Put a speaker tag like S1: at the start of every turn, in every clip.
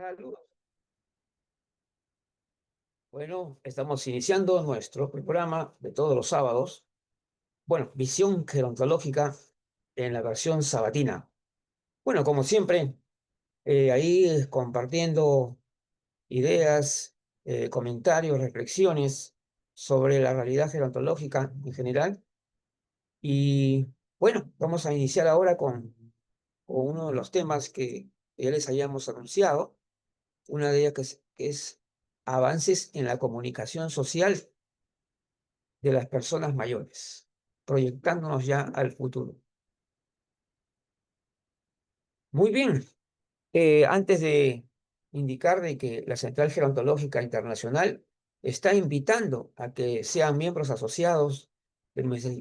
S1: Saludos. Bueno, estamos iniciando nuestro programa de todos los sábados. Bueno, visión gerontológica en la versión sabatina. Bueno, como siempre, ahí compartiendo ideas, comentarios, reflexiones sobre la realidad gerontológica en general. Y bueno, vamos a iniciar ahora con uno de los temas que ya les hayamos anunciado. Una de ellas que es avances en la comunicación social de las personas mayores, proyectándonos ya al futuro. Muy bien, antes de indicar de que la Central Gerontológica Internacional está invitando a que sean miembros asociados de nuestra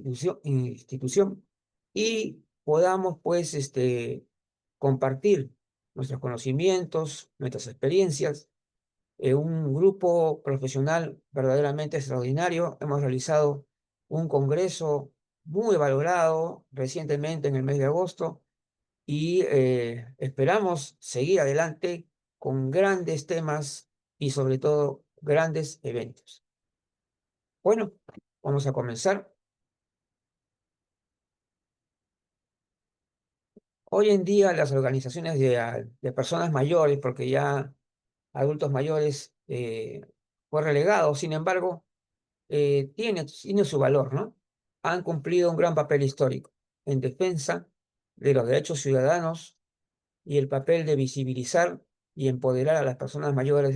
S1: institución y podamos pues compartir nuestros conocimientos, nuestras experiencias. Un grupo profesional verdaderamente extraordinario. Hemos realizado un congreso muy valorado recientemente en el mes de agosto y esperamos seguir adelante con grandes temas y sobre todo grandes eventos. Bueno, vamos a comenzar. Hoy en día las organizaciones de personas mayores, porque ya adultos mayores fue relegado, sin embargo, tiene su valor, ¿no? Han cumplido un gran papel histórico en defensa de los derechos ciudadanos y el papel de visibilizar y empoderar a las personas mayores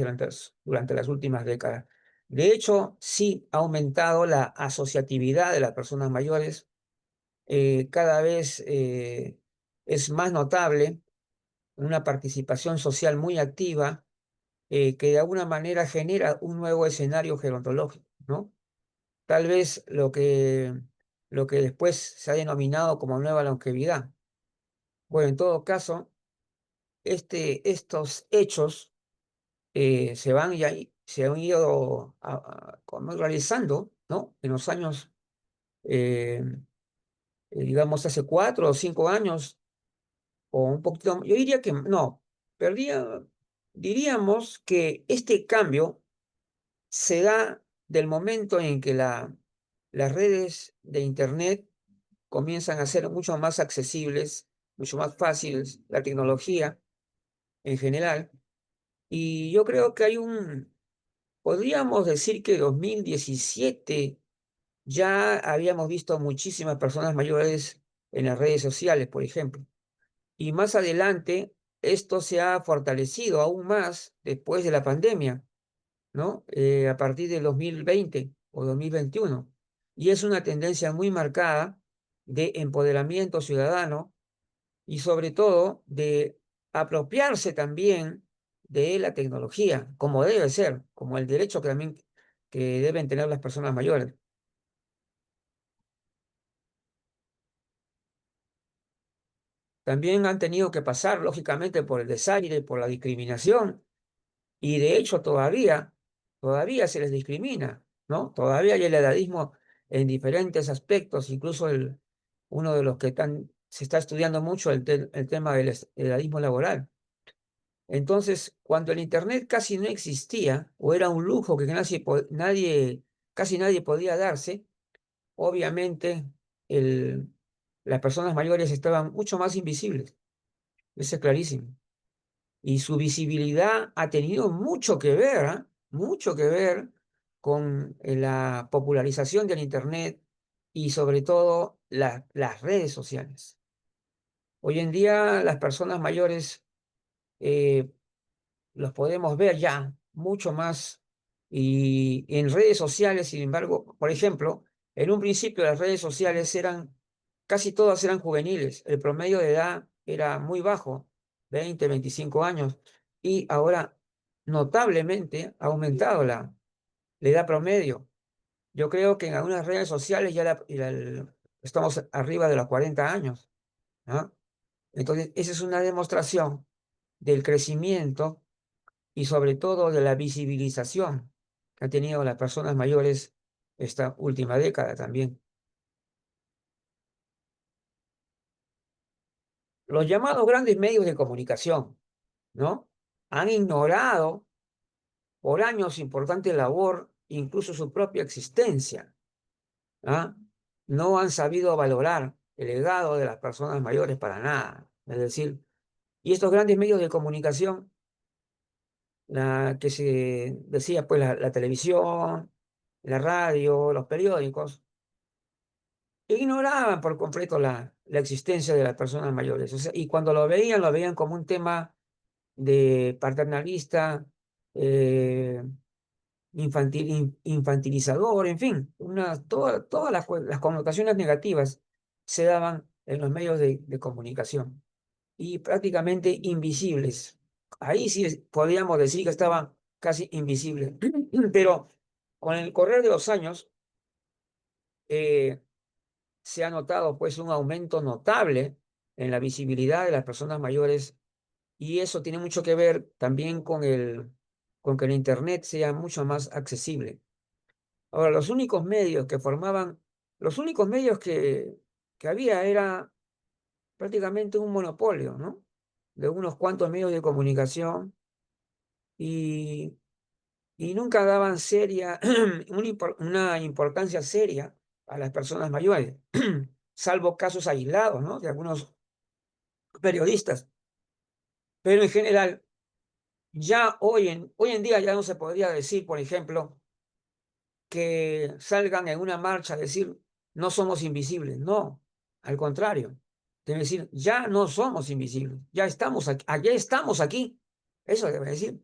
S1: durante las últimas décadas. De hecho, sí ha aumentado la asociatividad de las personas mayores. Cada vez es más notable una participación social muy activa que de alguna manera genera un nuevo escenario gerontológico, ¿no? Tal vez lo que después se ha denominado como nueva longevidad. Bueno, en todo caso, estos hechos se han ido como realizando, ¿no? En los años, eh, digamos, hace 4 o 5 años, o un poquito, yo diría que no, diríamos que este cambio se da del momento en que las redes de Internet comienzan a ser mucho más accesibles, mucho más fáciles, la tecnología en general. Y yo creo que podríamos decir que 2017 ya habíamos visto muchísimas personas mayores en las redes sociales, por ejemplo. Y más adelante, esto se ha fortalecido aún más después de la pandemia, ¿no? A partir del 2020 o 2021. Y es una tendencia muy marcada de empoderamiento ciudadano y sobre todo de apropiarse también de la tecnología, como debe ser, como el derecho que también que deben tener las personas mayores. También han tenido que pasar, lógicamente, por el desaire, por la discriminación, y de hecho todavía se les discrimina, ¿no? Todavía hay el edadismo en diferentes aspectos, incluso uno de los que se está estudiando mucho el tema del edadismo laboral. Entonces, cuando el Internet casi no existía, o era un lujo que casi nadie podía darse, obviamente el, las personas mayores estaban mucho más invisibles, eso es clarísimo. Y su visibilidad ha tenido mucho que ver, ¿ah? Mucho que ver con la popularización del Internet y sobre todo las redes sociales. Hoy en día las personas mayores eh, los podemos ver ya mucho más y en redes sociales, sin embargo, por ejemplo, en un principio las redes sociales casi todas eran juveniles, el promedio de edad era muy bajo, 20, 25 años, y ahora notablemente ha aumentado la edad promedio. Yo creo que en algunas redes sociales estamos arriba de los 40 años, ¿no? Entonces, esa es una demostración del crecimiento y sobre todo de la visibilización que han tenido las personas mayores esta última década también. Los llamados grandes medios de comunicación, ¿no? han ignorado por años importante labor, incluso su propia existencia. ¿Ah? No han sabido valorar el legado de las personas mayores para nada. Es decir, y estos grandes medios de comunicación, la que se decía, pues la televisión, la radio, los periódicos, ignoraban por completo la existencia de las personas mayores. O sea, y cuando lo veían como un tema de paternalista, eh, infantilizador, en fin, todas las connotaciones negativas se daban en los medios de comunicación y prácticamente invisibles. Ahí sí podríamos decir que estaban casi invisibles, pero con el correr de los años eh, se ha notado pues un aumento notable en la visibilidad de las personas mayores y eso tiene mucho que ver también con que el Internet sea mucho más accesible. Ahora, los únicos medios que había era prácticamente un monopolio, ¿no? De unos cuantos medios de comunicación y, y nunca daban una importancia seria a las personas mayores, salvo casos aislados, ¿no? De algunos periodistas. Pero en general, ya hoy en día ya no se podría decir, por ejemplo, que salgan en una marcha a decir no somos invisibles. No, al contrario. Debe decir, ya no somos invisibles, ya estamos aquí. Eso debe decir.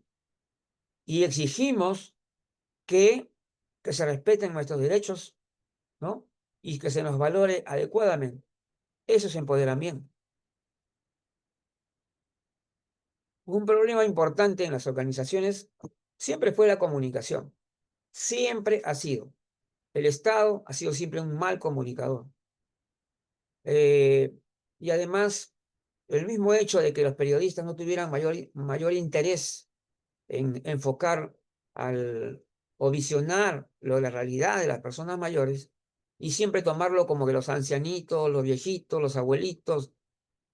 S1: Y exigimos que, que se respeten nuestros derechos, ¿no? Y que se nos valore adecuadamente. Eso es empoderamiento. Un problema importante en las organizaciones siempre fue la comunicación. Siempre ha sido. El Estado ha sido siempre un mal comunicador. Eh, y además, el mismo hecho de que los periodistas no tuvieran mayor interés en enfocar o visionar la realidad de las personas mayores y siempre tomarlo como que los ancianitos, los viejitos, los abuelitos,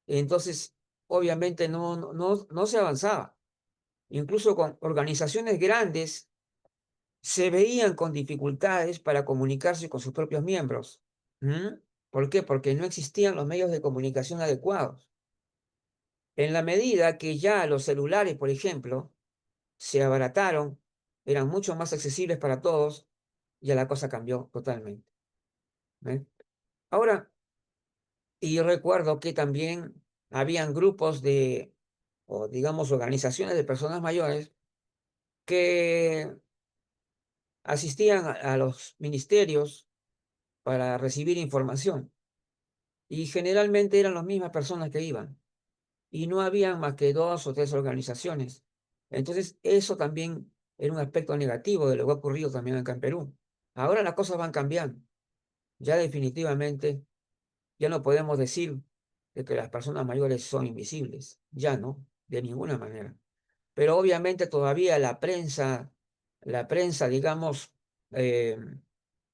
S1: entonces obviamente no se avanzaba. Incluso con organizaciones grandes se veían con dificultades para comunicarse con sus propios miembros. ¿Mm? ¿Por qué? Porque no existían los medios de comunicación adecuados. En la medida que ya los celulares, por ejemplo, se abarataron, eran mucho más accesibles para todos, ya la cosa cambió totalmente. ¿Ven? Ahora, y yo recuerdo que también habían grupos o digamos, organizaciones de personas mayores que asistían a los ministerios para recibir información y generalmente eran las mismas personas que iban y no habían más que dos o tres organizaciones. Entonces, eso también era un aspecto negativo de lo que ha ocurrido también acá en Perú. Ahora las cosas van cambiando. Ya definitivamente, ya no podemos decir de que las personas mayores son invisibles. Ya no, de ninguna manera. Pero obviamente todavía la prensa, digamos, eh,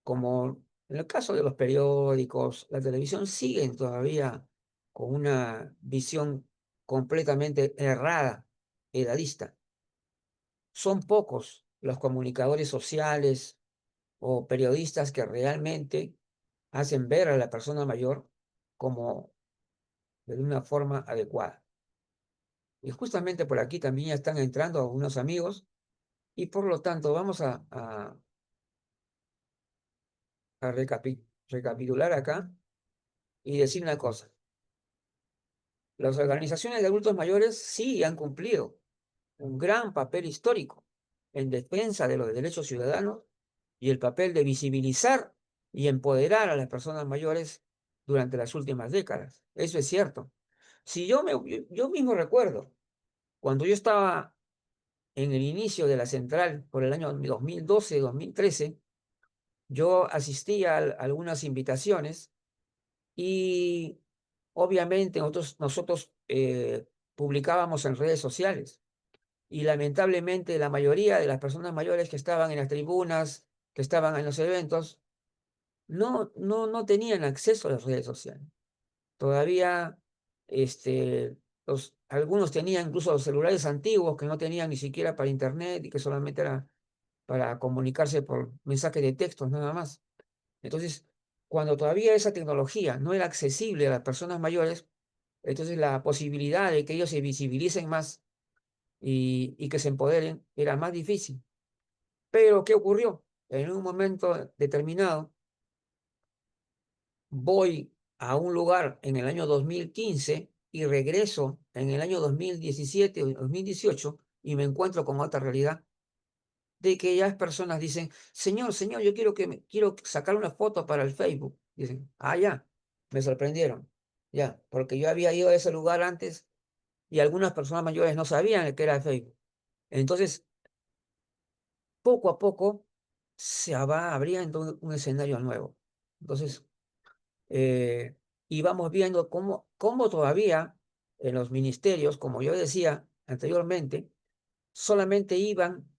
S1: como en el caso de los periódicos, la televisión, siguen todavía con una visión completamente errada, edadista. Son pocos los comunicadores sociales o periodistas que realmente hacen ver a la persona mayor como de una forma adecuada. Y justamente por aquí también ya están entrando algunos amigos y por lo tanto vamos a recapitular acá y decir una cosa. Las organizaciones de adultos mayores sí han cumplido un gran papel histórico en defensa de los derechos ciudadanos y el papel de visibilizar y empoderar a las personas mayores durante las últimas décadas. Eso es cierto. Si yo mismo recuerdo, cuando yo estaba en el inicio de la central por el año 2012, 2013, yo asistía a algunas invitaciones y obviamente nosotros publicábamos en redes sociales. Y lamentablemente la mayoría de las personas mayores que estaban en las tribunas, que estaban en los eventos, no tenían acceso a las redes sociales. Todavía este, Algunos tenían incluso los celulares antiguos que no tenían ni siquiera para internet y que solamente era para comunicarse por mensaje de textos nada más. Entonces, cuando todavía esa tecnología no era accesible a las personas mayores, entonces la posibilidad de que ellos se visibilicen más y que se empoderen era más difícil. Pero, ¿qué ocurrió? En un momento determinado, voy a un lugar en el año 2015 y regreso en el año 2017 o 2018 y me encuentro con otra realidad de que ya personas dicen, señor, señor, yo quiero sacar una foto para el Facebook. Dicen, ah, ya, me sorprendieron, ya, porque yo había ido a ese lugar antes y algunas personas mayores no sabían que era el Facebook. Entonces, poco a poco se va abriendo un escenario nuevo. Entonces, eh, y vamos viendo cómo todavía en los ministerios, como yo decía anteriormente, solamente iban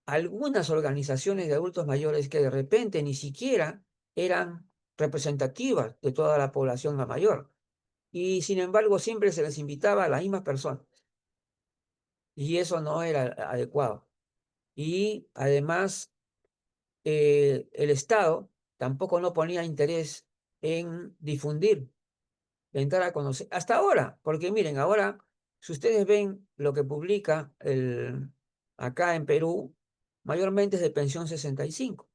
S1: algunas organizaciones de adultos mayores que de repente ni siquiera eran representativas de toda la población mayor. Y sin embargo, siempre se les invitaba a las mismas personas. Y eso no era adecuado. Y además, el Estado tampoco no ponía interés en difundir, en dar a conocer. Hasta ahora, porque miren, ahora, si ustedes ven lo que publica acá en Perú, mayormente es de pensión 65,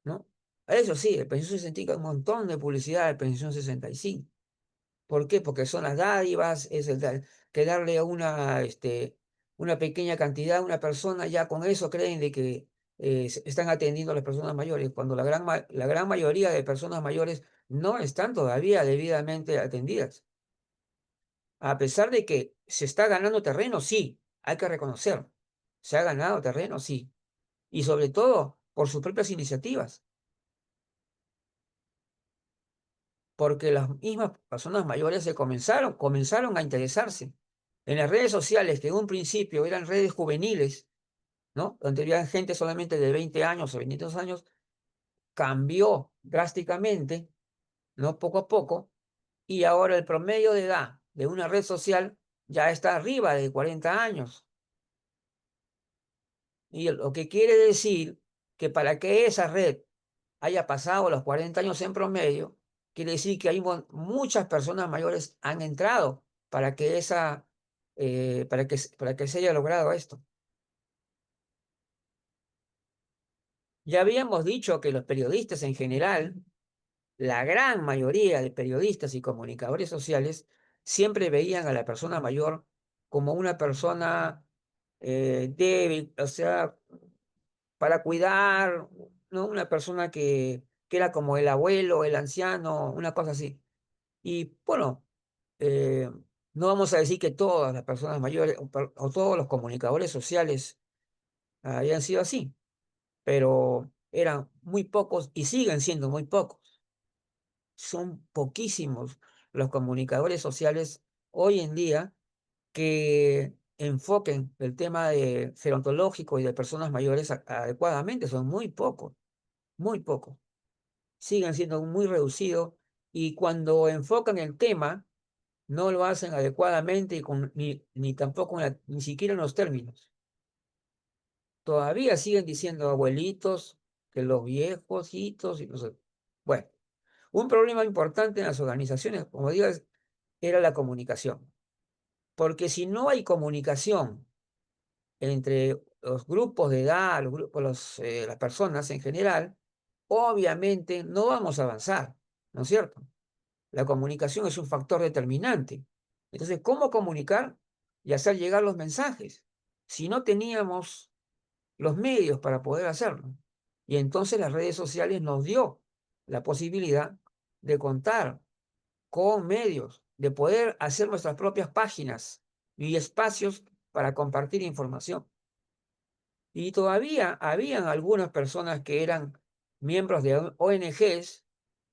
S1: ¿no? Eso sí, el pensión 65, hay un montón de publicidad de pensión 65. ¿Por qué? Porque son las dádivas, es que darle una pequeña cantidad a una persona, ya con eso creen de que están atendiendo a las personas mayores, cuando la gran mayoría de personas mayores no están todavía debidamente atendidas. A pesar de que se está ganando terreno, sí, hay que reconocer, se ha ganado terreno, sí, y sobre todo por sus propias iniciativas, porque las mismas personas mayores comenzaron a interesarse en las redes sociales, que en un principio eran redes juveniles, ¿no? Donde había gente solamente de 20 años o 22 años, cambió drásticamente, ¿no? Poco a poco, y ahora el promedio de edad de una red social ya está arriba de 40 años. Y lo que quiere decir que para que esa red haya pasado los 40 años en promedio, quiere decir que hay muchas personas mayores han entrado para que se haya logrado esto. Ya habíamos dicho que los periodistas en general, la gran mayoría de periodistas y comunicadores sociales, siempre veían a la persona mayor como una persona débil, o sea, para cuidar, ¿no? Una persona que era como el abuelo, el anciano, una cosa así. Y bueno, eh, no vamos a decir que todas las personas mayores o todos los comunicadores sociales hayan sido así, pero eran muy pocos y siguen siendo muy pocos. Son poquísimos los comunicadores sociales hoy en día que enfoquen el tema de gerontológico y de personas mayores adecuadamente. Son muy pocos, muy pocos. Siguen siendo muy reducidos y cuando enfocan el tema, no lo hacen adecuadamente y ni tampoco ni siquiera en los términos. Todavía siguen diciendo abuelitos, que los viejojitos y no sé. Bueno, un problema importante en las organizaciones, como digo, era la comunicación. Porque si no hay comunicación entre los grupos de edad, los grupos, las personas en general, obviamente no vamos a avanzar, ¿no es cierto? La comunicación es un factor determinante. Entonces, ¿cómo comunicar y hacer llegar los mensajes? Si no teníamos los medios para poder hacerlo. Y entonces las redes sociales nos dio la posibilidad de contar con medios, de poder hacer nuestras propias páginas y espacios para compartir información. Y todavía habían algunas personas que eran miembros de ONGs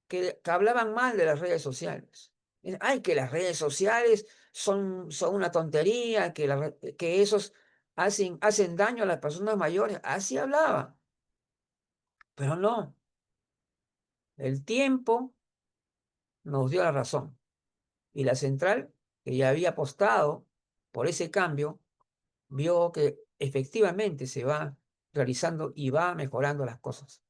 S1: que hablaban mal de las redes sociales. Ay, que las redes sociales son una tontería, que esos hacen daño a las personas mayores. Así hablaban. Pero no, el tiempo nos dio la razón. Y la central que ya había apostado por ese cambio, vio que efectivamente se va realizando y va mejorando las cosas.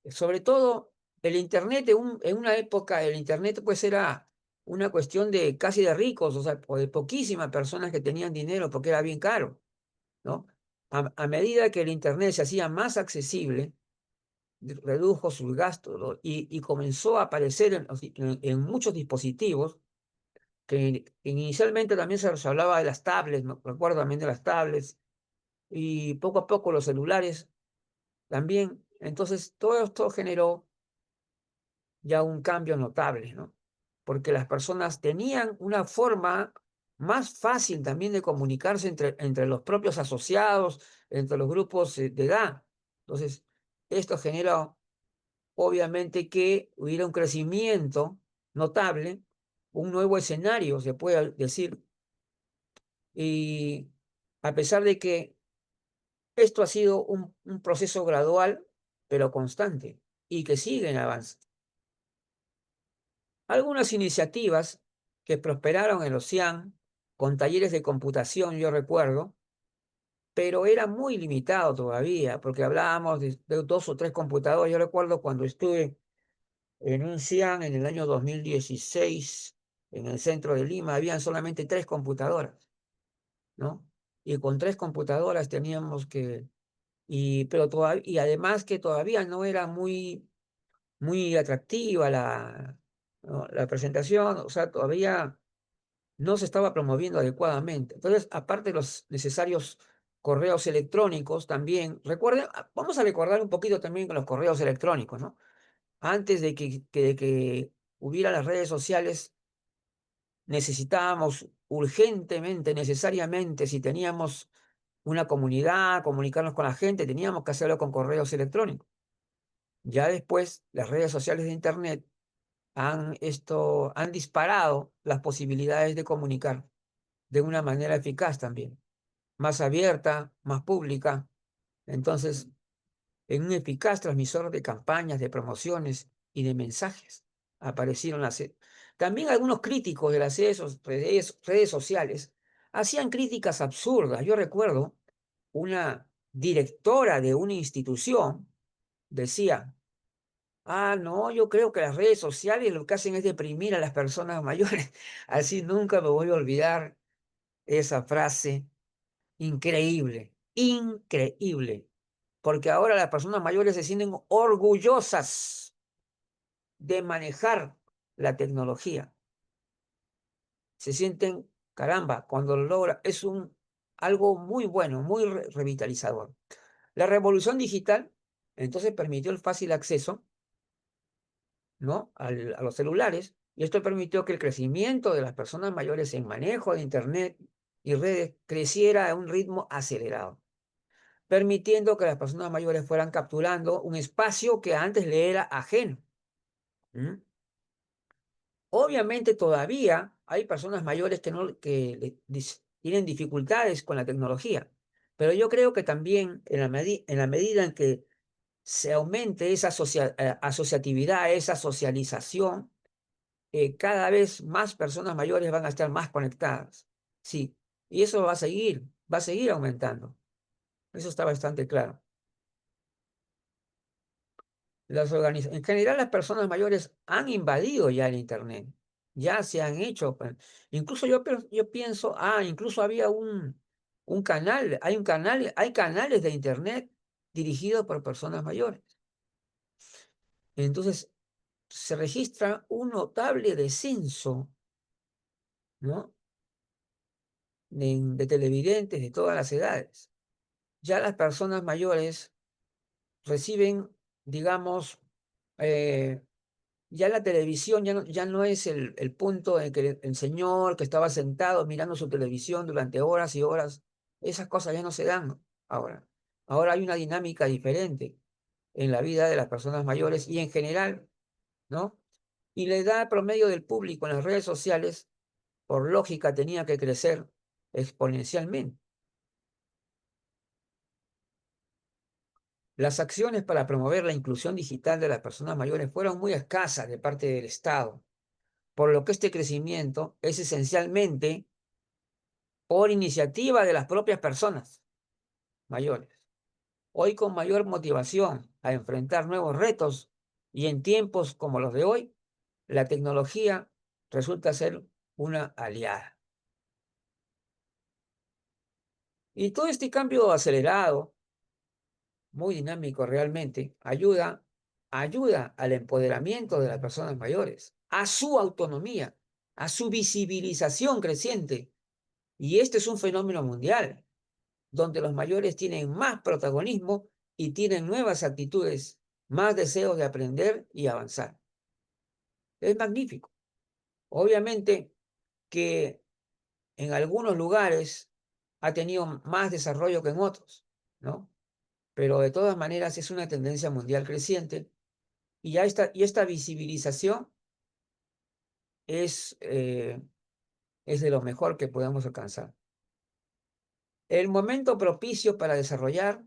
S1: Sobre todo el Internet, en una época el Internet pues era una cuestión de casi de ricos, o sea, o de poquísimas personas que tenían dinero porque era bien caro, ¿no? A medida que el Internet se hacía más accesible, redujo sus gastos, ¿no? Y comenzó a aparecer en muchos dispositivos, que inicialmente también se hablaba de las tablets, me recuerdo también de las tablets, y poco a poco los celulares también. Entonces, todo esto generó ya un cambio notable, ¿no? Porque las personas tenían una forma más fácil también de comunicarse entre los propios asociados, entre los grupos de edad. Entonces, esto generó, obviamente, que hubiera un crecimiento notable, un nuevo escenario, se puede decir, y a pesar de que esto ha sido un proceso gradual, pero constante, y que sigue en avance. Algunas iniciativas que prosperaron en los CIAN, con talleres de computación, yo recuerdo, pero era muy limitado todavía, porque hablábamos de dos o tres computadores. Yo recuerdo cuando estuve en un CIAN en el año 2016, en el centro de Lima, habían solamente tres computadoras, ¿no? Y con tres computadoras teníamos que, pero todavía, y además que todavía no era muy atractiva ¿no? La presentación, o sea, todavía no se estaba promoviendo adecuadamente. Entonces, aparte de los necesarios correos electrónicos, también, recuerden, vamos a recordar un poquito también con los correos electrónicos, ¿no? Antes de que hubiera las redes sociales, necesitábamos urgentemente, necesariamente, si teníamos una comunidad, comunicarnos con la gente, teníamos que hacerlo con correos electrónicos. Ya después, las redes sociales de Internet han disparado las posibilidades de comunicar de una manera eficaz también, más abierta, más pública. Entonces, en un eficaz transmisor de campañas, de promociones y de mensajes, aparecieron también algunos críticos de las redes sociales hacían críticas absurdas. Yo recuerdo una directora de una institución decía: ah, no, yo creo que las redes sociales lo que hacen es deprimir a las personas mayores. Así nunca me voy a olvidar esa frase. Increíble, increíble, porque ahora las personas mayores se sienten orgullosas de manejar la tecnología. Se sienten, caramba, cuando lo logra, es algo muy bueno, muy revitalizador. La revolución digital, entonces, permitió el fácil acceso, ¿no? A los celulares, y esto permitió que el crecimiento de las personas mayores en manejo de Internet y redes creciera a un ritmo acelerado, permitiendo que las personas mayores fueran capturando un espacio que antes le era ajeno. ¿Mm? Obviamente todavía hay personas mayores que, no, que tienen dificultades con la tecnología, pero yo creo que también en la medida en que se aumente esa asociatividad, esa socialización, cada vez más personas mayores van a estar más conectadas. Sí, y eso va a seguir aumentando. Eso está bastante claro. En general, las personas mayores han invadido ya el Internet, ya se han hecho, incluso yo pienso, incluso había un canal, hay canales de Internet dirigidos por personas mayores. Entonces, se registra un notable descenso, ¿no? De televidentes de todas las edades. Ya las personas mayores reciben, digamos, eh, ya la televisión ya no es el punto en que el señor que estaba sentado mirando su televisión durante horas y horas, esas cosas ya no se dan ahora. Ahora hay una dinámica diferente en la vida de las personas mayores y en general, ¿no? Y la edad promedio del público en las redes sociales, por lógica, tenía que crecer exponencialmente. Las acciones para promover la inclusión digital de las personas mayores fueron muy escasas de parte del Estado. por lo que este crecimiento es esencialmente por iniciativa de las propias personas mayores. Hoy con mayor motivación a enfrentar nuevos retos y en tiempos como los de hoy, la tecnología resulta ser una aliada. Y todo este cambio acelerado, muy dinámico realmente, ayuda al empoderamiento de las personas mayores, a su autonomía, a su visibilización creciente. Y este es un fenómeno mundial, donde los mayores tienen más protagonismo y tienen nuevas actitudes, más deseos de aprender y avanzar. Es magnífico. Obviamente que en algunos lugares ha tenido más desarrollo que en otros, ¿no? Pero de todas maneras es una tendencia mundial creciente y y esta visibilización es, eh, es de lo mejor que podemos alcanzar. El momento propicio para desarrollar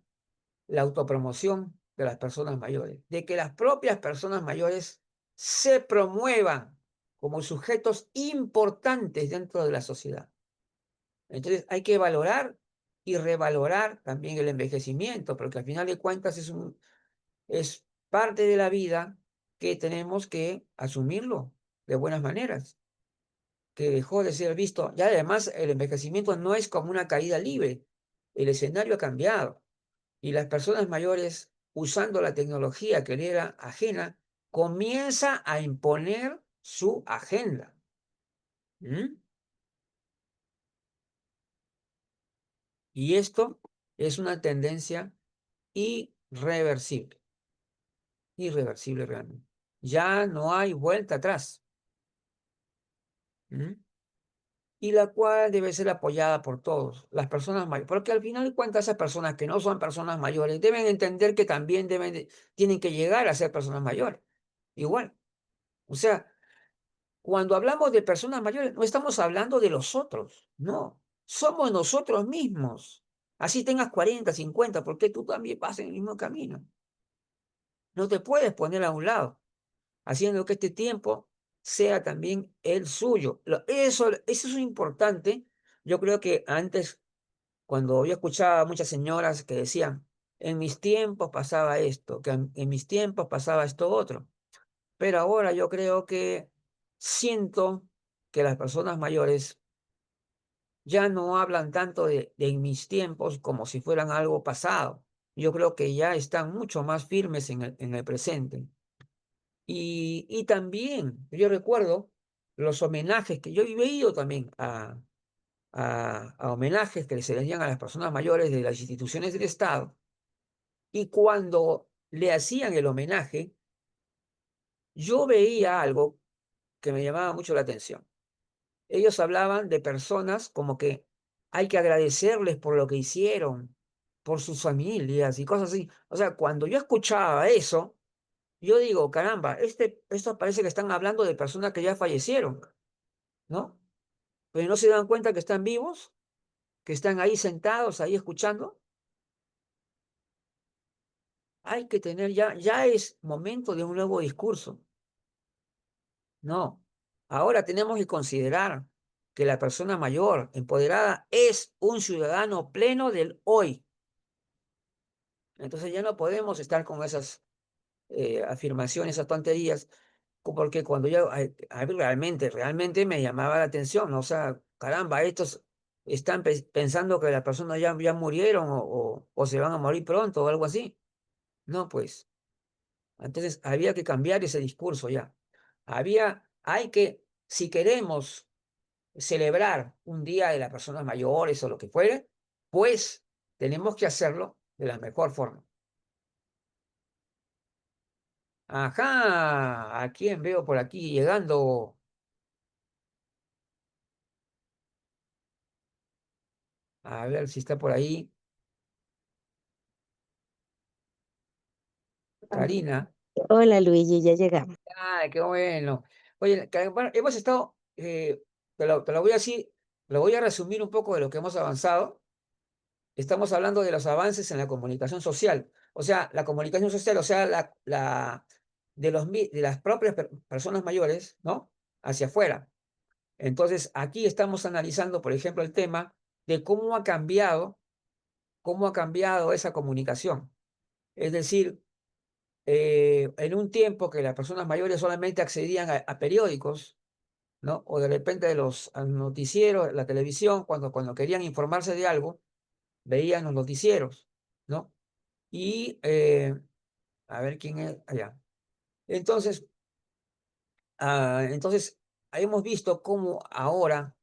S1: la autopromoción de las personas mayores, de que las propias personas mayores se promuevan como sujetos importantes dentro de la sociedad. Entonces hay que valorar y revalorar también el envejecimiento, porque al final de cuentas es parte de la vida que tenemos que asumirlo de buenas maneras, que dejó de ser visto. Y además el envejecimiento no es como una caída libre, el escenario ha cambiado y las personas mayores, usando la tecnología que le era ajena, comienza a imponer su agenda. ¿Mm? Y esto es una tendencia irreversible, irreversible realmente. Ya no hay vuelta atrás. ¿Mm? Y la cual debe ser apoyada por todos, las personas mayores, porque al final de cuentas esas personas que no son personas mayores deben entender que también tienen que llegar a ser personas mayores, igual. O sea, cuando hablamos de personas mayores, no estamos hablando de los otros, no, somos nosotros mismos. Así tengas 40, 50, porque tú también vas en el mismo camino. No te puedes poner a un lado, haciendo que este tiempo sea también el suyo. Eso es importante. Yo creo que antes, cuando yo escuchaba a muchas señoras que decían, en mis tiempos pasaba esto, que en mis tiempos pasaba esto otro. Pero ahora yo creo que siento que las personas mayores ya no hablan tanto de en mis tiempos como si fueran algo pasado. Yo creo que ya están mucho más firmes en el presente. Y también, yo recuerdo los homenajes que yo he ido también a homenajes que se le hacían a las personas mayores de las instituciones del Estado. Y cuando le hacían el homenaje, yo veía algo que me llamaba mucho la atención. Ellos hablaban de personas como que hay que agradecerles por lo que hicieron, por sus familias y cosas así. O sea, cuando yo escuchaba eso, yo digo, caramba, esto parece que están hablando de personas que ya fallecieron, ¿no? Pero no se dan cuenta que están vivos, que están ahí sentados, ahí escuchando. Hay que tener ya es momento de un nuevo discurso. No, ahora tenemos que considerar que la persona mayor, empoderada, es un ciudadano pleno del hoy. Entonces ya no podemos estar con esas afirmaciones, esas tonterías, porque cuando yo, a mí realmente me llamaba la atención, ¿no? O sea, caramba, estos están pensando que las personas ya murieron o se van a morir pronto o algo así. No, pues, entonces había que cambiar ese discurso ya. Si queremos celebrar un día de las personas mayores o lo que fuere, pues tenemos que hacerlo de la mejor forma. Ajá, ¿a quién veo por aquí llegando? A ver si está por ahí. Karina.
S2: Hola Luigi, ya llegamos.
S1: Ay, qué bueno. Oye, bueno, hemos estado, te lo voy a decir, lo voy a resumir un poco de lo que hemos avanzado. Estamos hablando de los avances en la comunicación social. O sea, la comunicación social, o sea, de las propias personas mayores, ¿no? hacia afuera. Entonces, aquí estamos analizando, por ejemplo, el tema de cómo ha cambiado esa comunicación. Es decir, en un tiempo que las personas mayores solamente accedían a periódicos, ¿no? O de repente de los noticieros, la televisión, cuando querían informarse de algo, veían los noticieros, ¿no? Y, a ver quién es allá. Entonces, entonces, hemos visto cómo ahora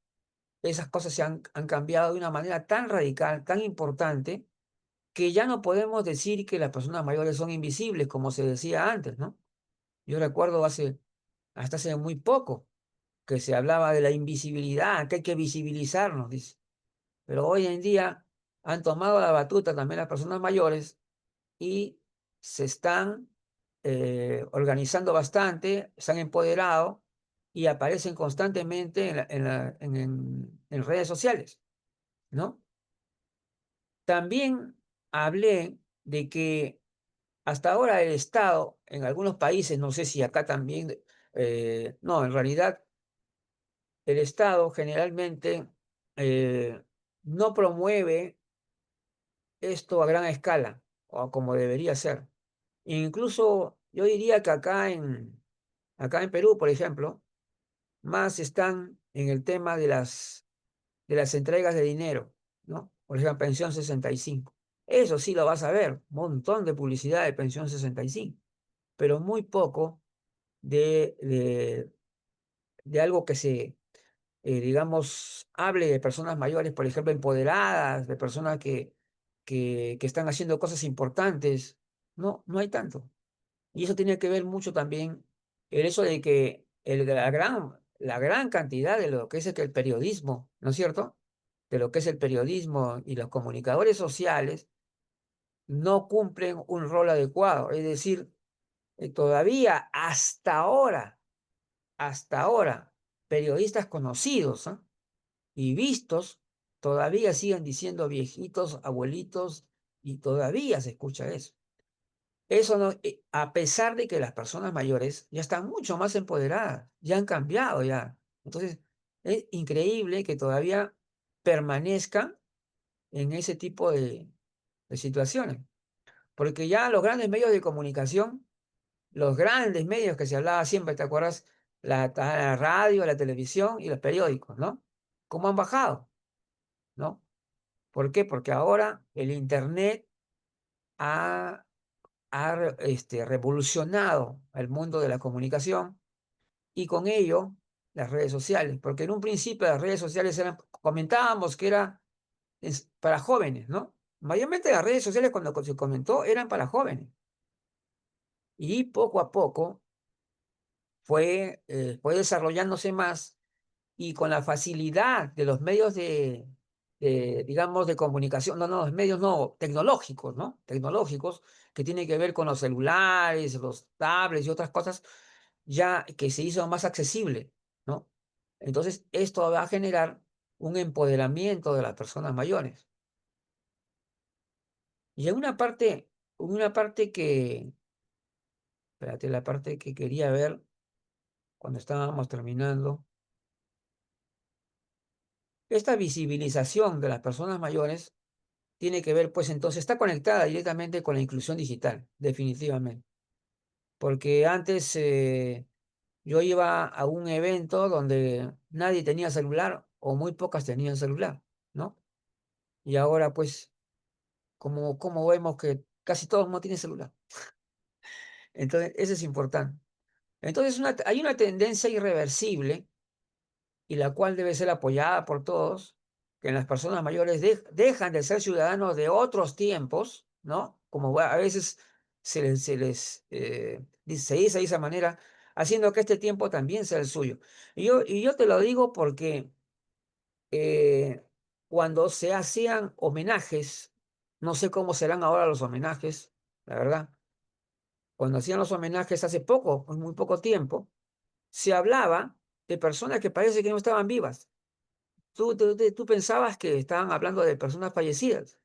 S1: esas cosas han cambiado de una manera tan radical, tan importante, que ya no podemos decir que las personas mayores son invisibles, como se decía antes, ¿no? Yo recuerdo hasta hace muy poco que se hablaba de la invisibilidad, que hay que visibilizarnos, dice. Pero hoy en día han tomado la batuta también las personas mayores y se están organizando bastante, se han empoderado y aparecen constantemente en redes sociales, ¿no? También hablé de que hasta ahora el Estado, en algunos países, no sé si acá también, no, en realidad el Estado generalmente eh, no promueve esto a gran escala, o como debería ser. Incluso yo diría que acá en Perú, por ejemplo, más están en el tema de las entregas de dinero, ¿no? Por ejemplo, Pensión 65. Eso sí lo vas a ver, un montón de publicidad de Pensión 65, pero muy poco de algo que digamos, hable de personas mayores, por ejemplo, empoderadas, de personas que están haciendo cosas importantes. No, no hay tanto. Y eso tiene que ver mucho también el hecho de que la gran cantidad de lo que es el periodismo, ¿no es cierto? De lo que es el periodismo y los comunicadores sociales no cumplen un rol adecuado. Es decir, todavía hasta ahora, periodistas conocidos, ¿ah? Y vistos, todavía siguen diciendo viejitos, abuelitos, y todavía se escucha eso. Eso no, a pesar de que las personas mayores ya están mucho más empoderadas, ya han cambiado ya. Entonces, es increíble que todavía permanezcan en ese tipo de situaciones, porque ya los grandes medios de comunicación, los grandes medios que se hablaba siempre, ¿te acuerdas? La radio, la televisión y los periódicos, ¿no? ¿Cómo han bajado? ¿No? ¿Por qué? Porque ahora el Internet ha revolucionado el mundo de la comunicación y con ello las redes sociales, porque en un principio las redes sociales eran, comentábamos que era para jóvenes, ¿no? Mayormente las redes sociales cuando se comentó eran para jóvenes y poco a poco fue desarrollándose más y con la facilidad de los medios digamos, de comunicación, no, no, los medios no, tecnológicos, ¿no? Tecnológicos, que tienen que ver con los celulares, los tablets y otras cosas, ya que se hizo más accesible, ¿no? Entonces, esto va a generar un empoderamiento de las personas mayores. Y en una parte espérate, la parte que quería ver cuando estábamos terminando, esta visibilización de las personas mayores tiene que ver, pues entonces está conectada directamente con la inclusión digital, definitivamente. Porque antes yo iba a un evento donde nadie tenía celular o muy pocas tenían celular, ¿no? Y ahora pues, como vemos que casi todos no tienen celular. Entonces, eso es importante. Entonces, hay una tendencia irreversible y la cual debe ser apoyada por todos, que las personas mayores dejan de ser ciudadanos de otros tiempos, ¿no? Como a veces se dice de esa manera, haciendo que este tiempo también sea el suyo. Y yo te lo digo porque eh, cuando se hacían homenajes, no sé cómo serán ahora los homenajes, la verdad, cuando hacían los homenajes hace poco, en muy poco tiempo, se hablaba de personas que parece que no estaban vivas. Tú pensabas que estaban hablando de personas fallecidas.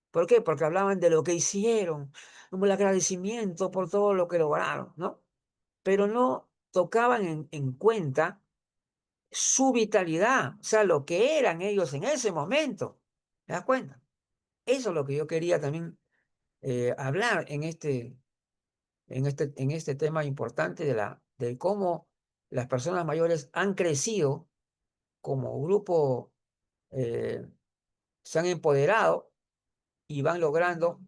S1: ¿Por qué? Porque hablaban de lo que hicieron, como el agradecimiento por todo lo que lograron, ¿no? Pero no tocaban en cuenta su vitalidad, o sea, lo que eran ellos en ese momento. ¿Te das cuenta? Eso es lo que yo quería también hablar en este tema importante de cómo las personas mayores han crecido como grupo, se han empoderado y van logrando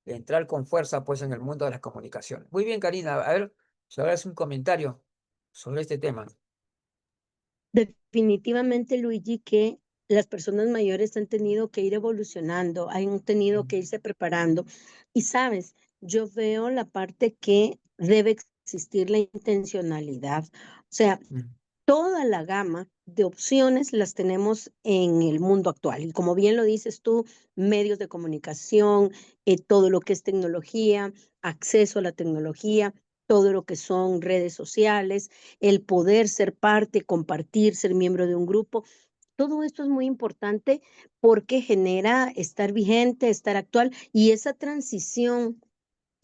S1: entrar con fuerza pues en el mundo de las comunicaciones. Muy bien, Karina, a ver, si ahora es un comentario sobre este tema.
S2: Definitivamente, Luigi, que las personas mayores han tenido que ir evolucionando, han tenido que
S1: Mm,
S2: irse preparando. Y sabes, yo veo la parte que debe existir la intencionalidad. O sea,
S1: mm,
S2: toda la gama de opciones las tenemos en el mundo actual. Y como bien lo dices tú, medios de comunicación, todo lo que es tecnología, acceso a la tecnología, todo lo que son redes sociales, el poder ser parte, compartir, ser miembro de un grupo. Todo esto es muy importante porque genera estar vigente, estar actual y esa transición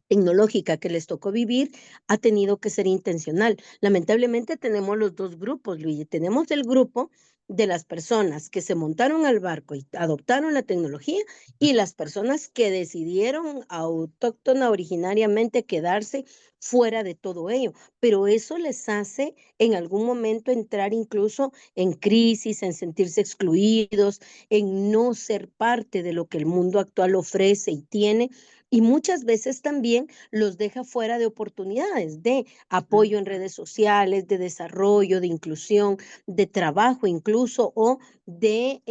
S2: tecnológica que les tocó vivir ha tenido que ser intencional. Lamentablemente tenemos los dos grupos, Luigi. Tenemos el grupo de las personas que se montaron al barco y adoptaron la tecnología y las personas que decidieron autóctona originariamente quedarse fuera de todo ello. Pero eso les hace en algún momento entrar incluso en crisis, en sentirse excluidos, en no ser parte de lo que el mundo actual ofrece y tiene y muchas veces también los deja fuera de oportunidades de
S1: mm,
S2: apoyo en redes sociales, de desarrollo, de inclusión, de trabajo incluso o de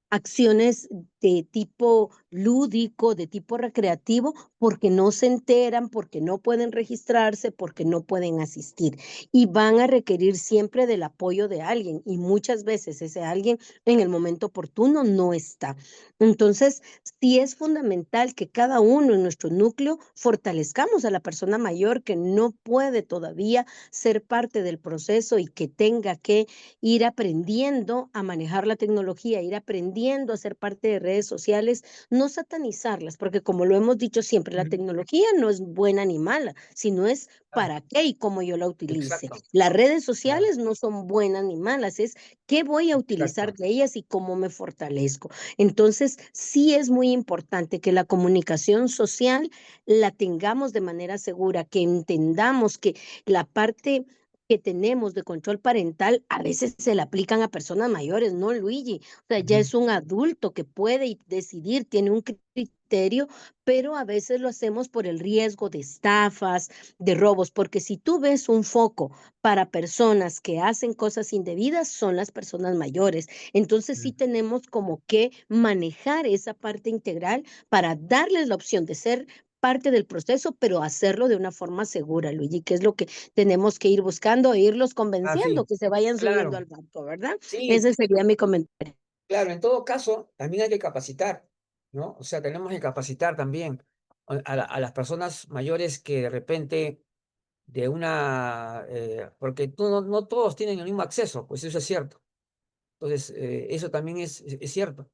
S2: acciones de tipo lúdico, de tipo recreativo, porque no se enteran, porque no pueden registrarse, porque no pueden asistir. Y van a requerir siempre del apoyo de alguien y muchas veces ese alguien en el momento oportuno no está. Entonces, sí es fundamental que cada uno en nuestro núcleo fortalezcamos a la persona mayor que no puede todavía ser parte del proceso y que tenga que ir aprendiendo a manejar la tecnología, ir aprendiendo a ser parte de redes sociales, no satanizarlas, porque como lo hemos dicho siempre, la
S1: mm,
S2: tecnología no es buena ni mala, sino es
S1: ah,
S2: para qué y cómo yo la utilice.
S1: exacto,
S2: Las redes
S1: ah,
S2: sociales no son buenas ni malas, es qué voy a utilizar
S1: exacto.
S2: de ellas y cómo me fortalezco. Entonces, sí es muy importante que la comunicación social la tengamos de manera segura, que entendamos que la parte que tenemos de control parental a veces se la aplican a personas mayores, ¿no, Luigi? O sea, ya
S1: Ujú,
S2: es un adulto que puede decidir, tiene un criterio, pero a veces lo hacemos por el riesgo de estafas, de robos, porque si tú ves un foco para personas que hacen cosas indebidas, son las personas mayores. Entonces sí
S1: mm,
S2: tenemos como que manejar esa parte integral para darles la opción de ser parte del proceso, pero hacerlo de una forma segura, Luigi, que es lo que tenemos que ir buscando e irlos
S1: ah,
S2: convenciendo
S1: sí,
S2: que se vayan subiendo
S1: claro,
S2: al barco, ¿verdad?
S1: sí,
S2: Ese sería mi comentario.
S1: claro, en todo caso, también hay que capacitar, ¿no? O sea, tenemos que capacitar también a las personas mayores que de repente de una, porque no todos tienen el mismo acceso, pues eso es cierto. Entonces, eso también es cierto.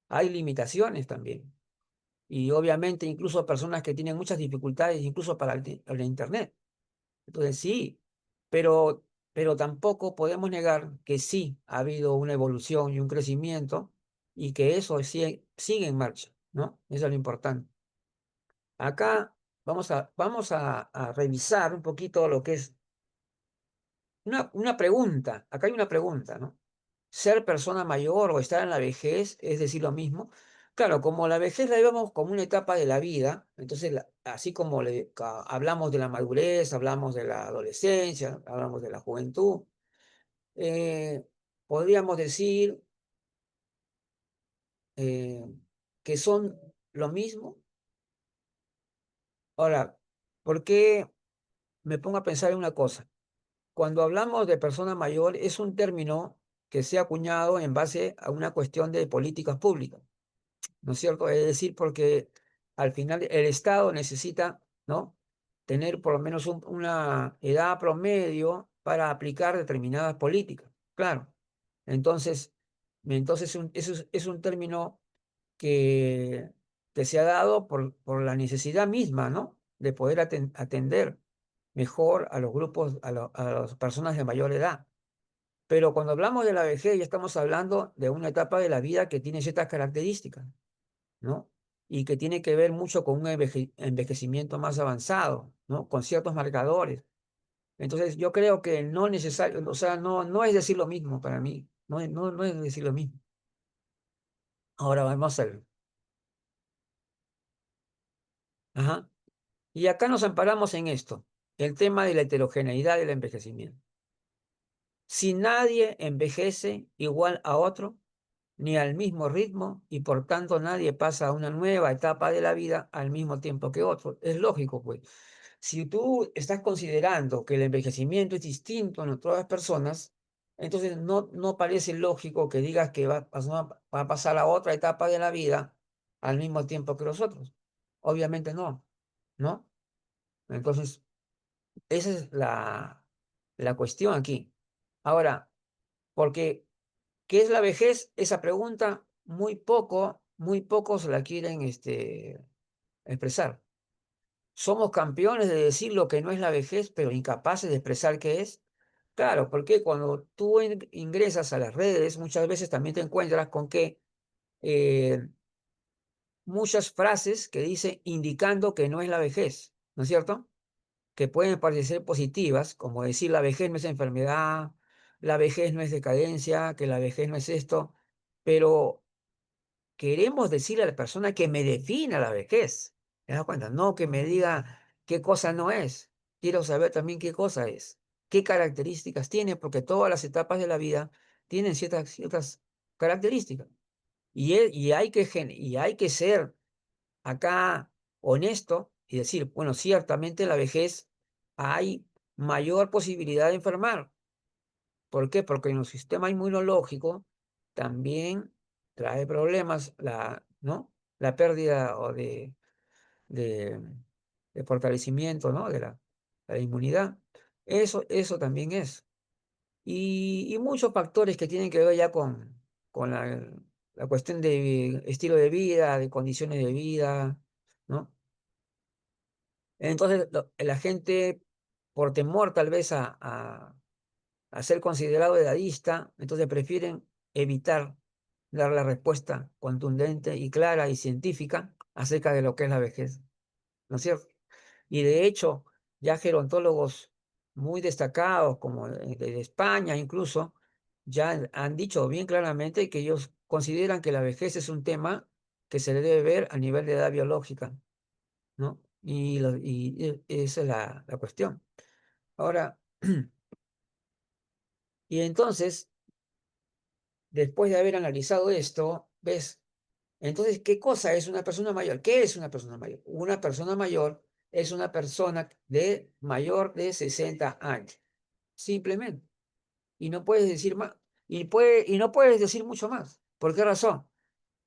S1: Hay limitaciones también. Y obviamente incluso personas que tienen muchas dificultades, incluso para el Internet. Entonces, sí, pero, pero tampoco podemos negar que sí ha habido una evolución y un crecimiento y que eso sigue en marcha, ¿no? Eso es lo importante. Acá vamos a revisar un poquito lo que es una pregunta. Acá hay una pregunta, ¿no? ¿Ser persona mayor o estar en la vejez es decir lo mismo? Claro, como la vejez la vemos como una etapa de la vida, entonces así como hablamos de la madurez, hablamos de la adolescencia, hablamos de la juventud, eh, podríamos decir eh, que son lo mismo. Ahora, ¿por qué me pongo a pensar en una cosa? Cuando hablamos de persona mayor es un término que se ha acuñado en base a una cuestión de políticas públicas. ¿No es cierto? Es decir, porque al final el Estado necesita, ¿no? Tener por lo menos una edad promedio para aplicar determinadas políticas. Claro. Entonces, eso es un término que, que se ha dado por la necesidad misma, ¿no? De poder atender mejor a los grupos, a las personas de mayor edad. Pero cuando hablamos de la vejez, ya estamos hablando de una etapa de la vida que tiene ciertas características, ¿no? Y que tiene que ver mucho con un envejecimiento más avanzado, ¿no? Con ciertos marcadores. Entonces, yo creo que no necesario, o sea, no es decir lo mismo para mí, no es decir lo mismo. Ahora vamos a ver. Ajá. Y acá nos amparamos en esto, el tema de la heterogeneidad del envejecimiento. Si nadie envejece igual a otro, ni al mismo ritmo, y por tanto nadie pasa a una nueva etapa de la vida al mismo tiempo que otro. Es lógico, pues. Si tú estás considerando que el envejecimiento es distinto en todas las personas, entonces no parece lógico que digas que va a pasar a otra etapa de la vida al mismo tiempo que los otros. Obviamente no, ¿no? Entonces, esa es la cuestión aquí. Ahora, porque, ¿qué es la vejez? Esa pregunta muy pocos la quieren expresar. Somos campeones de decir lo que no es la vejez, pero incapaces de expresar qué es. Claro, porque cuando tú ingresas a las redes, muchas veces también te encuentras con que muchas frases que dicen indicando que no es la vejez, ¿no es cierto? Que pueden parecer positivas, como decir la vejez no es enfermedad, la vejez no es decadencia, que la vejez no es esto, pero queremos decirle a la persona que me defina la vejez. ¿Te das cuenta? No que me diga qué cosa no es. Quiero saber también qué cosa es, qué características tiene, porque todas las etapas de la vida tienen ciertas características. Y hay que ser acá honesto y decir, bueno, ciertamente en la vejez hay mayor posibilidad de enfermar. ¿Por qué? Porque en el sistema inmunológico también trae problemas ¿no? La pérdida de, de fortalecimiento, ¿no? De la inmunidad. Eso también es. Y muchos factores que tienen que ver ya con la cuestión de estilo de vida, de condiciones de vida, ¿no? Entonces, la gente, por temor tal vez a ser considerado edadista, entonces prefieren evitar dar la respuesta contundente y clara y científica acerca de lo que es la vejez, ¿no es cierto? Y de hecho, ya gerontólogos muy destacados, como de España incluso, ya han dicho bien claramente que ellos consideran que la vejez es un tema que se le debe ver a nivel de edad biológica, ¿no? Y esa es la cuestión. Ahora, y entonces, después de haber analizado esto, ves, entonces, ¿qué cosa es una persona mayor? ¿Qué es una persona mayor? Una persona mayor es una persona de mayor de 60 años, simplemente. Y no puedes decir más, y no puedes decir mucho más. ¿Por qué razón?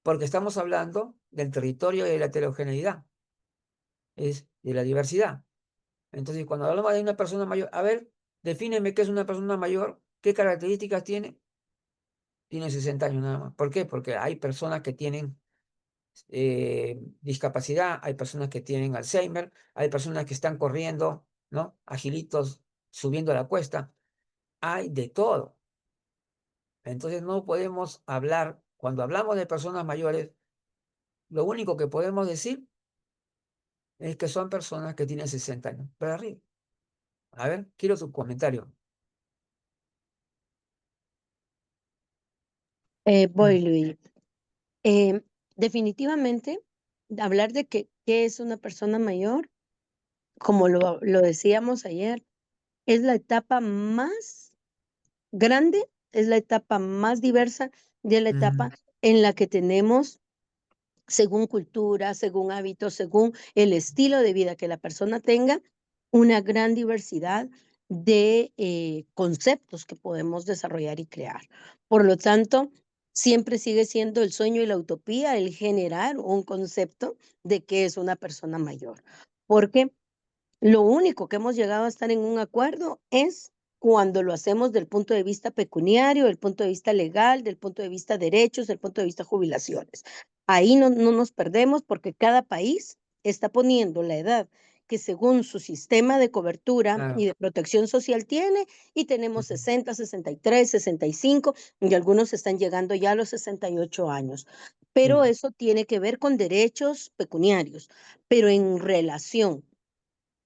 S1: Porque estamos hablando del territorio de la heterogeneidad, es de la diversidad. Entonces, cuando hablamos de una persona mayor, a ver, defíneme qué es una persona mayor, qué características tiene. Tiene 60 años nada más. ¿Por qué? Porque hay personas que tienen discapacidad, hay personas que tienen Alzheimer, hay personas que están corriendo, ¿no? Agilitos, subiendo la cuesta. Hay de todo. Entonces no podemos hablar, cuando hablamos de personas mayores, lo único que podemos decir es que son personas que tienen 60 años. Para arriba. A ver, quiero tu comentario.
S2: Voy, Luis. Eh, definitivamente, hablar de qué es una persona mayor, como lo decíamos ayer, es la etapa más grande, es la etapa más diversa de la
S1: Mm,
S2: etapa en la que tenemos, según cultura, según hábitos, según el estilo de vida que la persona tenga, una gran diversidad de conceptos que podemos desarrollar y crear. Por lo tanto, siempre sigue siendo el sueño y la utopía el generar un concepto de qué es una persona mayor, porque lo único que hemos llegado a estar en un acuerdo es cuando lo hacemos del punto de vista pecuniario, del punto de vista legal, del punto de vista derechos, del punto de vista jubilaciones. Ahí no nos perdemos porque cada país está poniendo la edad que según su sistema de cobertura y
S1: claro.
S2: de protección social tiene, y tenemos
S1: Ujú,
S2: 60, 63, 65, y algunos están llegando ya a los 68 años. Pero
S1: sí,
S2: eso tiene que ver con derechos pecuniarios, pero en relación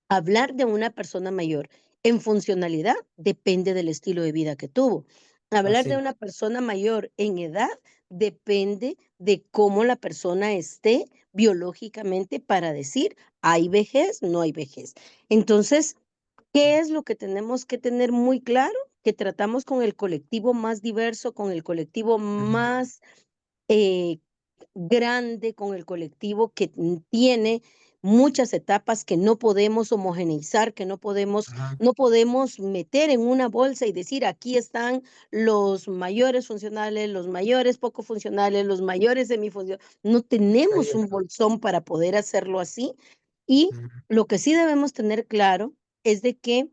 S2: hablar de una persona mayor en funcionalidad depende del estilo de vida que tuvo. Hablar de
S1: así.
S2: una persona mayor en edad depende de cómo la persona esté biológicamente para decir, hay vejez, no hay vejez. Entonces, ¿qué es lo que tenemos que tener muy claro? Que tratamos con el colectivo más diverso, con el colectivo
S1: Ujú,
S2: más eh, grande, con el colectivo que tiene muchas etapas que no podemos homogeneizar, que
S1: ajá,
S2: no podemos meter en una bolsa y decir, aquí están los mayores funcionales, los mayores poco funcionales, los mayores semifuncionales. No
S1: hay
S2: tenemos
S1: de
S2: un
S1: todo.
S2: bolsón para poder hacerlo así. Y
S1: Ujú,
S2: lo que sí debemos tener claro es de que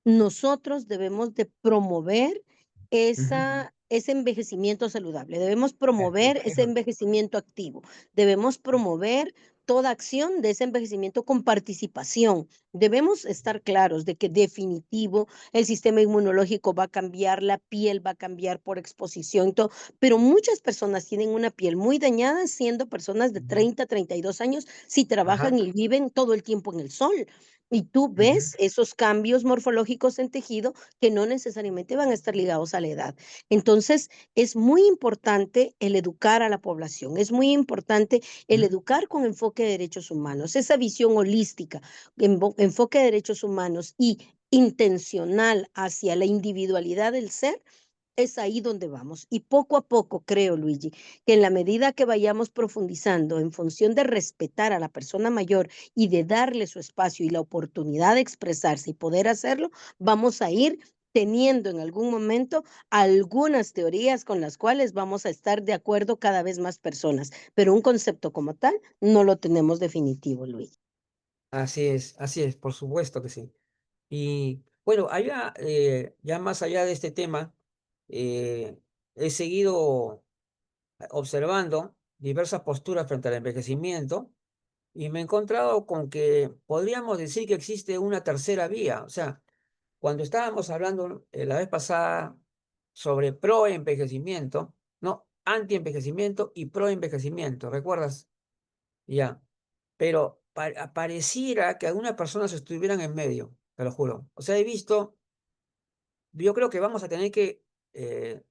S2: nosotros debemos de promover
S1: ujú,
S2: ese envejecimiento saludable, debemos
S1: eso,
S2: promover ese
S1: eso.
S2: envejecimiento activo, debemos promover toda acción de ese envejecimiento con participación. Debemos estar claros de que definitivo el sistema inmunológico va a cambiar, la piel va a cambiar por exposición, y todo, pero muchas personas tienen una piel muy dañada siendo personas de
S1: Ujú,
S2: 30, 32 años si trabajan
S1: ajá,
S2: y viven todo el tiempo en el sol. Y tú
S1: ujú,
S2: ves esos cambios morfológicos en tejido que no necesariamente van a estar ligados a la edad. Entonces, es muy importante el educar a la población, es muy importante el
S1: ujú,
S2: educar con enfoque de derechos humanos, esa visión holística, enfoque de derechos humanos y intencional hacia la individualidad del ser, es ahí donde vamos. Y poco a poco, creo, Luigi, que en la medida que vayamos profundizando en función de respetar a la persona mayor y de darle su espacio y la oportunidad de expresarse y poder hacerlo, vamos a ir teniendo en algún momento algunas teorías con las cuales vamos a estar de acuerdo cada vez más personas, pero un concepto como tal no lo tenemos definitivo, Luigi.
S1: así es, por supuesto que sí. Y bueno, allá, ya más allá de este tema, eh, he seguido observando diversas posturas frente al envejecimiento y me he encontrado con que podríamos decir que existe una tercera vía. O sea, cuando estábamos hablando la vez pasada sobre pro-envejecimiento, no, anti-envejecimiento y pro-envejecimiento, ¿recuerdas? Ya. Pero pareciera que algunas personas estuvieran en medio, te lo juro. O sea, he visto, yo creo que vamos a tener que eh,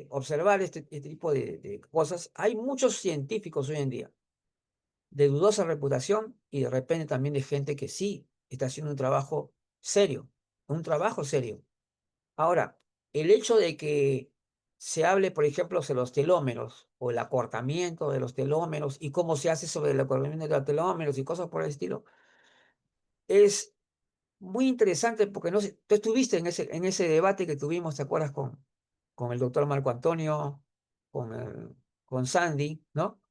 S1: observar este tipo de cosas. Hay muchos científicos hoy en día de dudosa reputación y de repente también de gente que sí está haciendo un trabajo serio. Ahora, el hecho de que se hable, por ejemplo, sobre los telómeros o el acortamiento de los telómeros y cómo se hace sobre el acortamiento de los telómeros y cosas por el estilo, es muy interesante porque no sé, tú estuviste en ese debate que tuvimos, ¿te acuerdas? Con el doctor Marco Antonio, con, con Sandy, ¿no?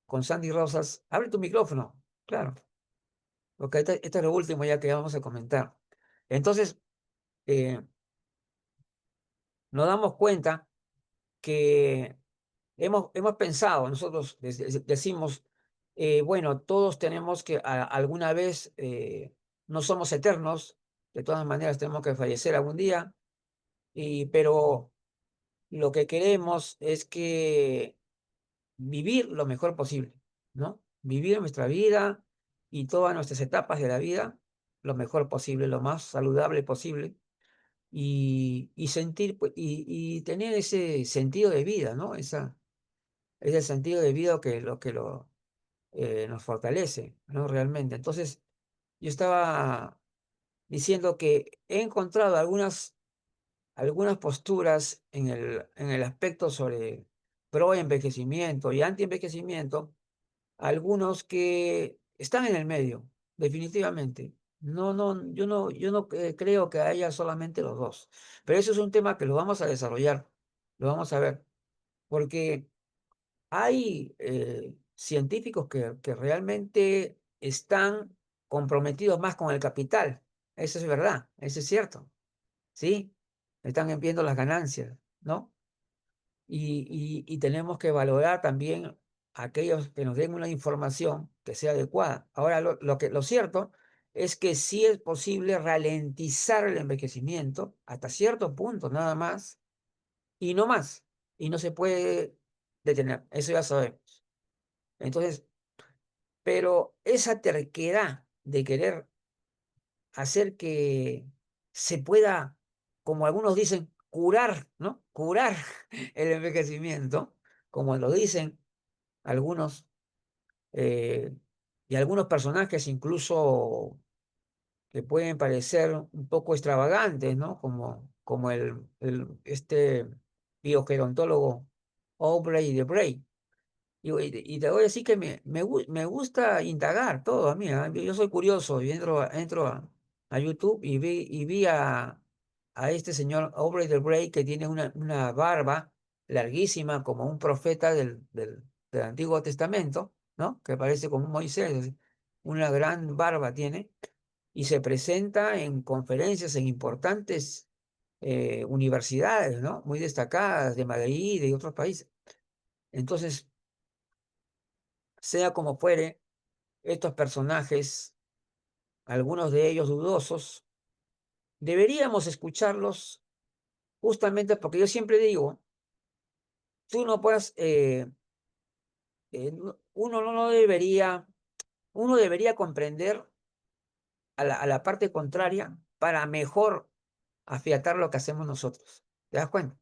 S1: Con Sandy Rosas. Abre tu micrófono, claro, porque esto es lo último ya que vamos a comentar. Entonces, eh, nos damos cuenta que hemos pensado, nosotros decimos, bueno, todos tenemos que alguna vez, no somos eternos, de todas maneras tenemos que fallecer algún día, pero lo que queremos es que vivir lo mejor posible, ¿no? Vivir nuestra vida y todas nuestras etapas de la vida lo mejor posible, lo más saludable posible y sentir pues, y tener ese sentido de vida, ¿no? Ese sentido de vida que nos fortalece, ¿no? Realmente. Entonces, yo estaba diciendo que he encontrado algunas posturas en el aspecto sobre pro-envejecimiento y anti-envejecimiento, algunos que están en el medio, definitivamente. Yo no creo que haya solamente los dos, pero eso es un tema que lo vamos a desarrollar, lo vamos a ver, porque hay científicos que realmente están comprometidos más con el capital, eso es verdad, eso es cierto, ¿sí? Están viendo las ganancias, ¿no? Y tenemos que valorar también aquellos que nos den una información que sea adecuada. Ahora, lo cierto es que sí es posible ralentizar el envejecimiento hasta cierto punto, nada más, y no más, y no se puede detener, eso ya sabemos. Entonces, pero esa terquedad de querer hacer que se pueda, como algunos dicen, curar, ¿no? Curar el envejecimiento, como lo dicen algunos, eh, y algunos personajes incluso que pueden parecer un poco extravagantes, ¿no? Como este biogerontólogo Aubrey de Bray. Y te voy a decir que me gusta indagar todo a mí. ¿Ah? Yo soy curioso y entro a YouTube y vi a este señor Aubrey de Bray que tiene una barba larguísima como un profeta del Antiguo Testamento, ¿no? Que parece como un Moisés, así. Una gran barba tiene y se presenta en conferencias en importantes universidades, ¿no? Muy destacadas de Madrid y de otros países. Entonces, sea como fuere, estos personajes, algunos de ellos dudosos, deberíamos escucharlos justamente porque yo siempre digo, tú no puedes, uno no debería, uno debería comprender a la parte contraria para mejor afiatar lo que hacemos nosotros. ¿Te das cuenta?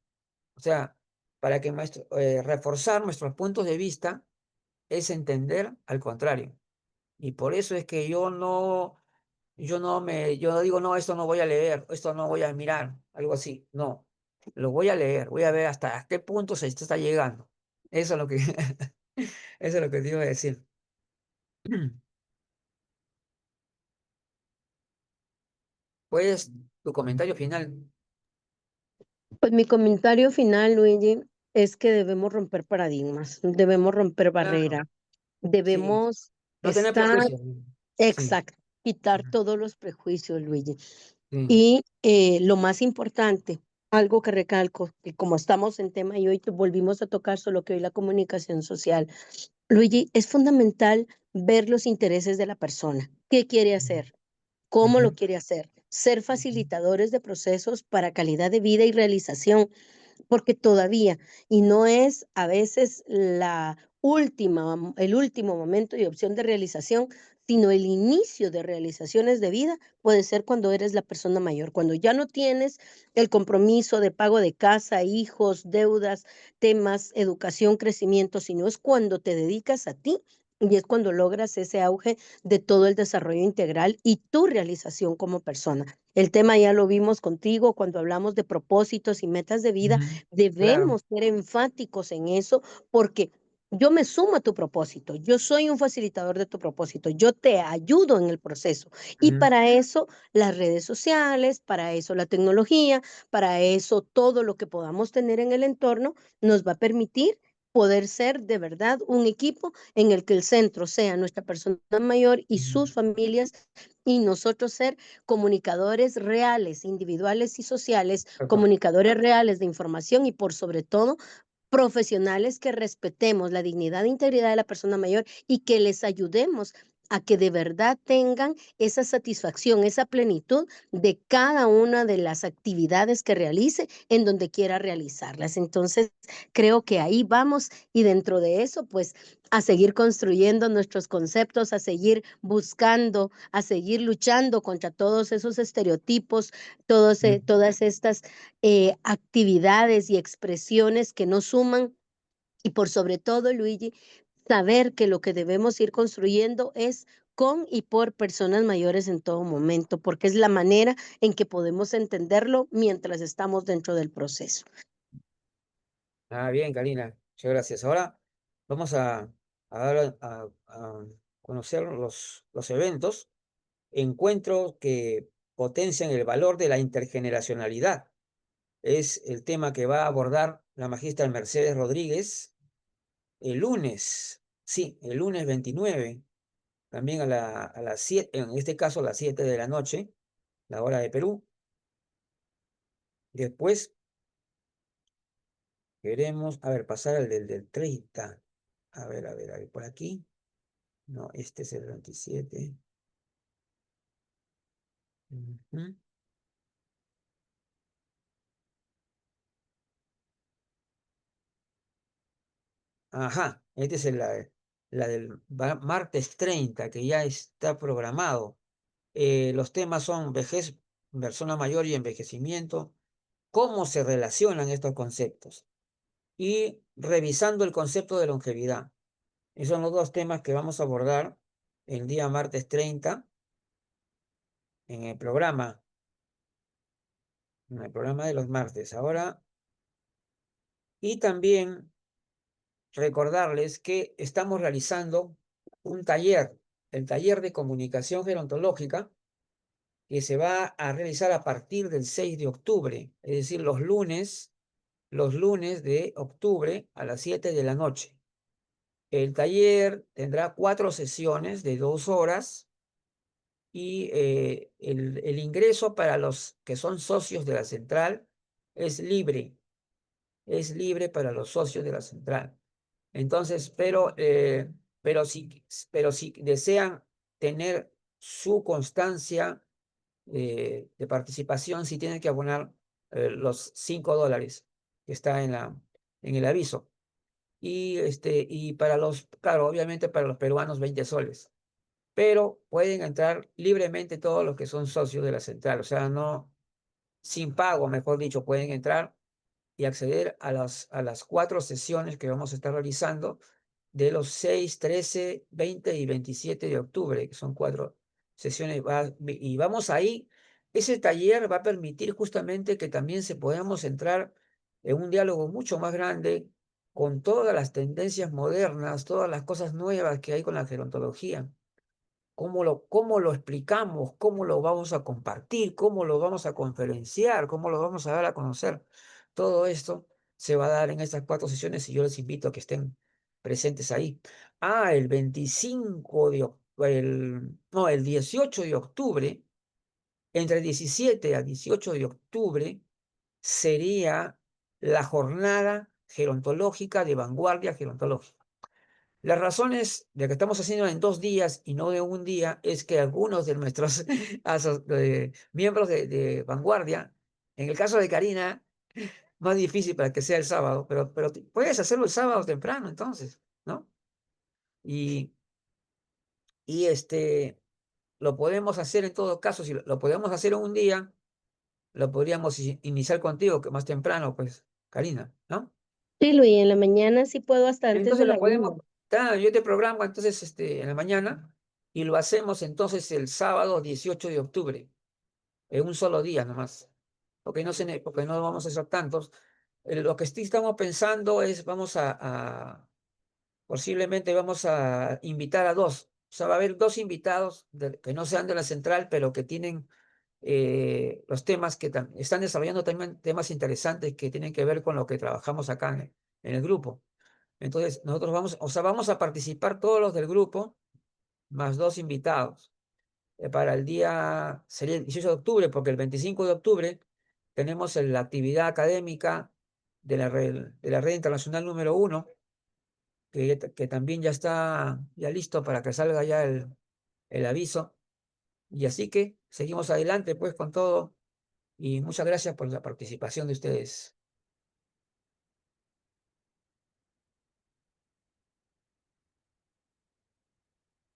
S1: O sea, para que reforzar nuestros puntos de vista es entender al contrario. Y por eso es que yo no digo, no, esto no voy a leer, esto no voy a mirar, algo así. No, lo voy a leer, voy a ver hasta qué punto se está llegando. Eso es lo que, eso es lo que te iba a decir. Pues, tu comentario final.
S2: Pues mi comentario final, Luigi, es que debemos romper paradigmas, debemos romper
S1: Claro,
S2: barreras,
S1: sí.
S2: debemos
S1: No tener
S2: estar
S1: prejuicios. Sí,
S2: exacto, quitar todos los prejuicios, Luigi.
S1: sí.
S2: Y lo más importante, algo que recalco, que como estamos en tema y hoy te volvimos a tocar solo que hoy la comunicación social, Luigi, es fundamental ver los intereses de la persona. ¿Qué quiere hacer? ¿Cómo lo
S1: Ujú,
S2: quiere hacer? Ser facilitadores de procesos para calidad de vida y realización, porque todavía, y no es a veces el último momento y opción de realización, sino el inicio de realizaciones de vida puede ser cuando eres la persona mayor, cuando ya no tienes el compromiso de pago de casa, hijos, deudas, temas, educación, crecimiento, sino es cuando te dedicas a ti y es cuando logras ese auge de todo el desarrollo integral y tu realización como persona. El tema ya lo vimos contigo cuando hablamos de propósitos y metas de vida.
S1: ujú. Claro.
S2: Debemos ser enfáticos en eso porque yo me sumo a tu propósito, yo soy un facilitador de tu propósito, yo te ayudo en el proceso. Y
S1: Ujú,
S2: para eso las redes sociales, para eso la tecnología, para eso todo lo que podamos tener en el entorno nos va a permitir poder ser de verdad un equipo en el que el centro sea nuestra persona mayor y
S1: ujú.
S2: sus familias y nosotros ser comunicadores reales, individuales y sociales,
S1: Perfecto.
S2: comunicadores reales de información y por sobre todo profesionales que respetemos la dignidad e integridad de la persona mayor y que les ayudemos a que de verdad tengan esa satisfacción, esa plenitud de cada una de las actividades que realice en donde quiera realizarlas. Entonces, creo que ahí vamos y dentro de eso, pues a seguir construyendo nuestros conceptos, a seguir buscando, a seguir luchando contra todos esos estereotipos,
S1: Ujú,
S2: todas estas actividades y expresiones que nos suman y por sobre todo, Luigi, saber que lo que debemos ir construyendo es con y por personas mayores en todo momento, porque es la manera en que podemos entenderlo mientras estamos dentro del proceso.
S1: ah, bien, Karina. Muchas gracias. Ahora vamos a conocer los eventos, encuentros que potencian el valor de la intergeneracionalidad. Es el tema que va a abordar la magistra Mercedes Rodríguez el lunes, sí, el lunes 29, también a las 7, en este caso a las 7 de la noche, la hora de Perú. Después queremos, a ver, pasar al del 30. A ver, por aquí. No, este es el 27. Ujú. Ajá, este es la del martes 30 que ya está programado. Los temas son vejez, persona mayor y envejecimiento, cómo se relacionan estos conceptos y revisando el concepto de longevidad. Esos son los dos temas que vamos a abordar el día martes 30 en en el programa de los martes. Ahora, y también recordarles que estamos realizando un taller, el taller de comunicación gerontológica, que se va a realizar a partir del 6 de octubre, es decir, los lunes de octubre a las 7 de la noche. El taller tendrá 4 sesiones de 2 horas y el ingreso para los que son socios de la central es libre para los socios de la central. Entonces, pero pero si desean tener su constancia de participación, sí tienen que abonar los $5 que está en el aviso. Y para claro, obviamente para los peruanos 20 soles. Pero pueden entrar libremente todos los que son socios de la central, o sea, no, sin pago, mejor dicho, pueden entrar y acceder a las 4 sesiones que vamos a estar realizando de los 6, 13, 20 y 27 de octubre, que son 4 sesiones. Y vamos ahí, ese taller va a permitir justamente que también se podamos entrar en un diálogo mucho más grande con todas las tendencias modernas, todas las cosas nuevas que hay con la gerontología. Cómo lo explicamos, cómo lo vamos a compartir, cómo lo vamos a conferenciar, cómo lo vamos a dar a conocer. Todo esto se va a dar en estas 4 sesiones y yo les invito a que estén presentes ahí. El 25 no, el 18 de octubre, entre 17 a 18 de octubre, sería la jornada gerontológica de vanguardia gerontológica. Las razones de que estamos haciendo en 2 días y no de un día es que algunos de nuestros miembros de Vanguardia, en el caso de Karina, más difícil para que sea el sábado, pero puedes hacerlo el sábado temprano entonces, ¿no? Y, y lo podemos hacer en todo caso, si lo podemos hacer en un día, lo podríamos iniciar contigo, que más temprano, pues, Karina, ¿no?
S2: Sí, Luis, en la mañana sí puedo hasta antes de
S1: Entonces
S2: la
S1: lo podemos,
S2: 1.
S1: yo te programo entonces en la mañana y lo hacemos entonces el sábado 18 de octubre, en un solo día nomás, porque no vamos a hacer tantos. Lo que sí estamos pensando es, posiblemente vamos a invitar a dos, o sea, va a haber 2 invitados que no sean de la central, pero que tienen los temas están desarrollando también temas interesantes que tienen que ver con lo que trabajamos acá en el grupo. Entonces, nosotros o sea, vamos a participar todos los del grupo, más 2 invitados. Para el día, sería el 18 de octubre, porque el 25 de octubre tenemos la actividad académica de la red internacional número 1, que también ya está ya listo para que salga ya el aviso. Y así que seguimos adelante pues con todo y muchas gracias por la participación de ustedes.